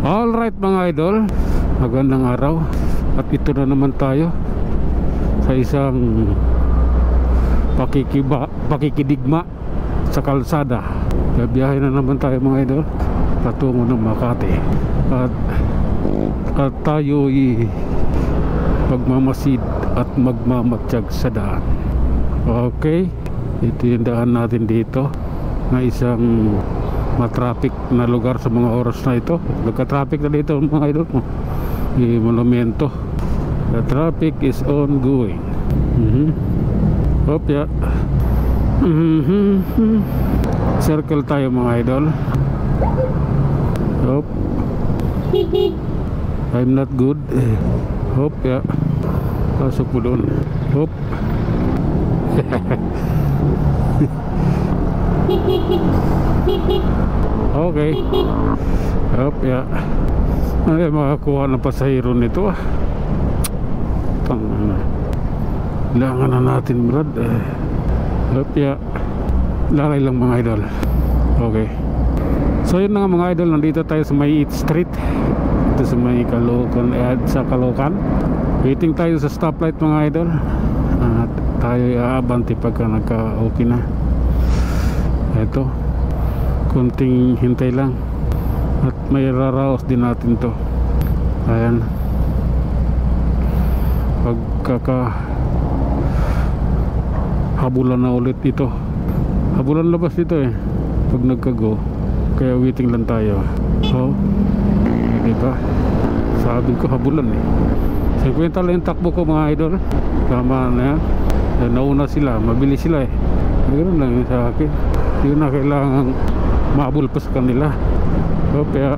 Alright mga idol, magandang araw. At ito na naman tayo sa isang pakikidigma sa kalsada. Biyahe na naman tayo mga idol patungo ng Makati. At tayo magmamasid at magmamatsyag sa daan. Okay, ito yung daan natin dito na isang matraffic na lugar sa mga oras na ito. Nagka-traffic na dito mga idol mo. Monumento. The traffic is ongoing. Hop ya. Circle tayo mga idol. Hop. I'm not good. Hop ya. Pasok po doon. Hop. Okay. Hop ya. Ay, makakuha ng pasahero nito ah. Kailangan na natin brad. Hop ya. Lakay lang mga idol. Okay. So yun na nga mga idol, nandito tayo sa may 8th Street. Ito sa may Caloocan, sa Caloocan. Waiting tayo sa stoplight mga idol. At tayo aabante pagka nagka-okay na. Ito, kunting hintay lang. At may raraos din natin to. Ayan. Habulan na ulit dito. Habulan labas dito eh pag nagka-go. Kaya waiting lang tayo. Oh, diba? Sabi ko habulan eh. 50 lang yung takbo ko mga idol. Tama na yan. Nauna sila, mabilis sila eh. Ganoon lang yun sa akin. Hindi na kailangan maabol pa sa kanila. So, kaya